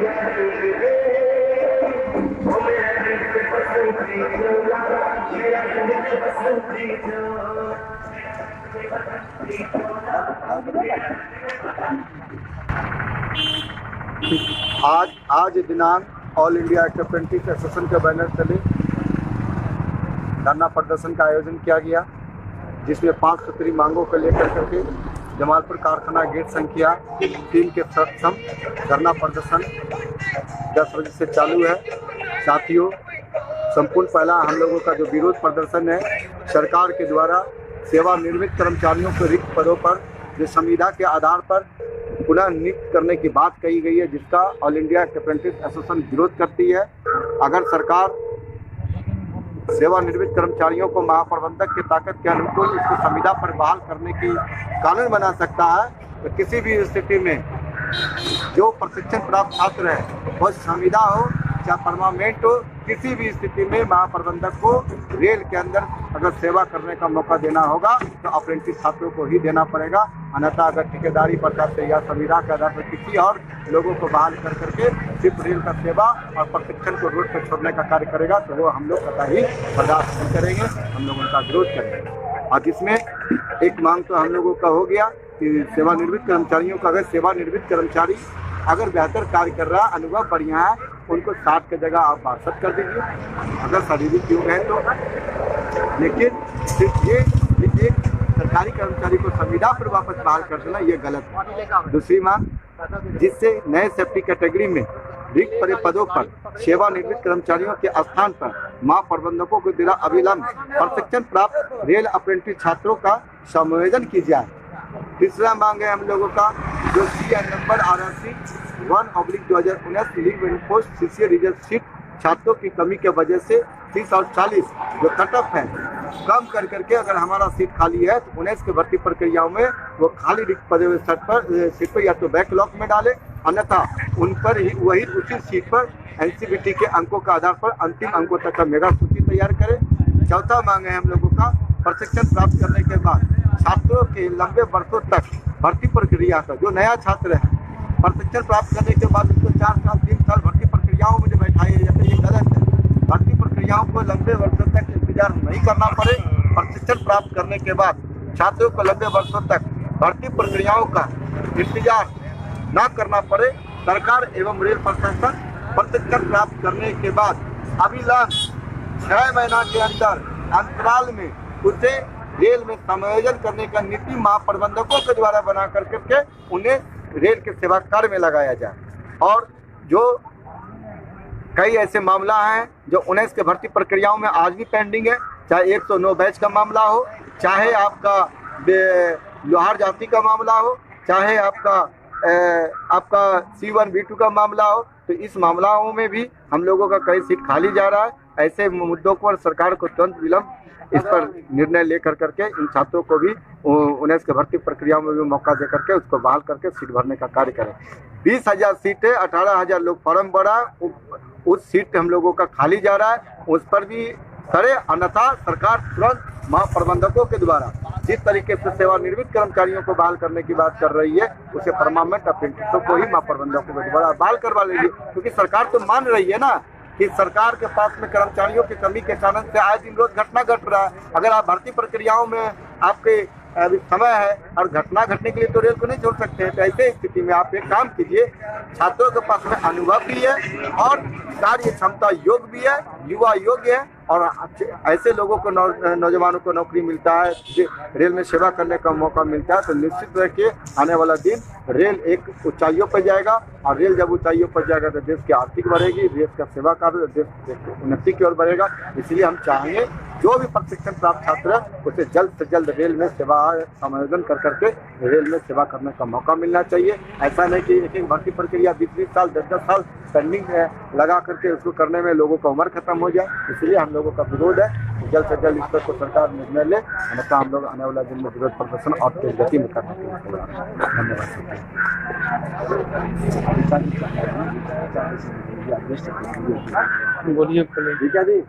आज दिनांक all India act apprentice association के बैनर तले धरना प्रदर्शन का आयोजन किया गया, जिसमें 5 सूत्री मांगों को लेकर करके जमालपुर कारखाना गेट संख्या 3 के सम धरना प्रदर्शन 10 बजे से चालू है। साथियों, संपूर्ण पहला हम लोगों का जो विरोध प्रदर्शन है, सरकार के द्वारा सेवानिवृत्त कर्मचारियों को रिक्त पदों पर जो संविदा के आधार पर पुनः नियुक्त करने की बात कही गई है, जिसका ऑल इंडिया अप्रेंटिस एसोसिएशन विरोध करती है। अगर सरकार सेवानिवृत्त कर्मचारियों को महाप्रबंधक की ताकत के अनुकूल उसको संविदा पर बहाल करने की कानून बना सकता है, तो किसी भी स्थिति में जो प्रशिक्षण प्राप्त छात्र है, वह संविदा हो चाहे परमानेंट हो, किसी भी स्थिति में महाप्रबंधक को रेल के अंदर अगर सेवा करने का मौका देना होगा तो अप्रेंटिस छात्रों को ही देना पड़ेगा। अन्यथा अगर ठेकेदारी प्रकार से या संविदा के आधार पर किसी और लोगों को बहाल कर करके सिर्फ रेल का सेवा और प्रशिक्षण को रोड पर छोड़ने का कार्य करेगा, तो वो हम लोग कतई बर्दाश्त नहीं करेंगे, हम लोग उनका विरोध करेंगे। और जिसमें एक मांग तो हम लोगों का हो गया कि सेवानिवृत्त कर्मचारियों का, अगर सेवानिवृत्त कर्मचारी अगर बेहतर कार्य कर रहा, अनुभव बढ़िया है, उनको 60 की जगह आप 62 कर दीजिए अगर शारीरिक योग है तो। लेकिन सिर्फ ये एक सरकारी कर्मचारी को संविदा पर वापस बहाल कर देना, ये गलत है। दूसरी मांग, जिससे नए सेफ्टी कैटेगरी में रिक्त पड़े पदों पर सेवानिवृत्त कर्मचारियों के स्थान पर महाप्रबंधकों को द्वारा अविलंब प्रशिक्षण प्राप्त रेल अप्रेंटिस छात्रों का समायोजन की जाए। तीसरा मांग है हम लोगों का, जो CI number RRC 1/2019 leave and post CCA reserve seat छात्रों की कमी के वजह से 30 और 40 जो कट ऑफ है कम कर करके अगर हमारा सीट खाली है तो 19 की भर्ती प्रक्रियाओं में वो खाली रिक्त पदों सीट पर या तो बैकलॉग में डाले, अन्यथा उन पर ही वही उसी सीट पर NCVT के अंकों के आधार पर अंतिम अंकों तक का मेगा सूची तैयार करें। चौथा मांग है हम लोगों का, प्रशिक्षण प्राप्त करने के बाद छात्रों के लंबे वर्षों तक भर्ती प्रक्रिया का, जो नया छात्र है प्रशिक्षण प्राप्त करने के बाद उसको 4 साल 3 साल भर्ती प्रक्रियाओं में जो बैठाए जाते हैं, ये गलत है। भर्ती प्रक्रियाओं को लंबे वर्षों तक इंतजार नहीं करना पड़े, प्रशिक्षण प्राप्त करने के बाद छात्रों को लंबे वर्षों तक भर्ती प्रक्रियाओं का इंतजार न करना पड़े। सरकार एवं रेल प्रशासन प्रशिक्षण प्राप्त करने के बाद अविलंब 6 महीना के अंदर अंतराल में उसे रेल में समायोजन करने का नीति महाप्रबंधकों के द्वारा बना करके उन्हें रेल के सेवा कार्य में लगाया जाए। और जो कई ऐसे मामला हैं जो 19 के भर्ती प्रक्रियाओं में आज भी पेंडिंग है, चाहे 109 बैच का मामला हो, चाहे आपका लोहार जाति का मामला हो, चाहे आपका C1 B2 का मामला हो, तो इस मामलों में भी हम लोगों का कई सीट खाली जा रहा है। ऐसे मुद्दों पर सरकार को तुरंत विलंब इस पर निर्णय लेकर करके इन छात्रों को भी 19 के भर्ती प्रक्रियाओं में भी मौका दे करके उसको बहाल करके सीट भरने का कार्य करें। 20,000 सीटें, 18,000 लोग फॉर्म भरा, उस सीट हम लोगों का खाली जा रहा है, उस पर भी करे, अन्यथा सरकार तुरंत महाप्रबंधकों के द्वारा जिस तरीके से सेवानिवृत्त कर्मचारियों को बहाल करने की बात कर रही है, उसे परमानेंट अप्रेंटिसों को ही महाप्रबंधकों के द्वारा बहाल करवा लेगी। क्योंकि सरकार तो मान रही है ना कि सरकार के पास में कर्मचारियों की कमी के कारण से आज दिन रोज घटना घट रहा है। अगर आप भर्ती प्रक्रियाओं में आपके अभी समय है और घटना घटने के लिए तो रेल को नहीं छोड़ सकते हैं, तो ऐसे स्थिति में आप एक काम कीजिए, छात्रों के पास में अनुभव भी है और कार्य क्षमता योग भी है, युवा योग्य है, और ऐसे लोगों को नौजवानों को नौकरी मिलता है, रेल में सेवा करने का मौका मिलता है, तो निश्चित रह के आने वाला दिन रेल एक ऊंचाइयों पर जाएगा। और रेल जब ऊंचाइयों पर जाएगा तो देश की आर्थिक बढ़ेगी, देश का सेवा कार्य, देश उन्नति की ओर बढ़ेगा। इसलिए हम चाहेंगे जो भी प्रशिक्षण प्राप्त छात्र है उसे जल्द से जल्द रेल में सेवा समायोजन कर करके रेल में सेवा करने का मौका मिलना चाहिए। ऐसा नहीं कि एक भर्ती प्रक्रिया 20-20 साल 10-10 साल पेंडिंग लगा करके उसको करने में लोगों का उम्र खत्म हो जाए। इसलिए हम लोगों का विरोध है, जल्द से जल्द इस पर को सरकार निर्णय ले, अन्यथा हम लोग आने वाला दिन में विरोध प्रदर्शन और तेज गति में करने के लिए धन्यवाद। बोलिए, ठीक है जी।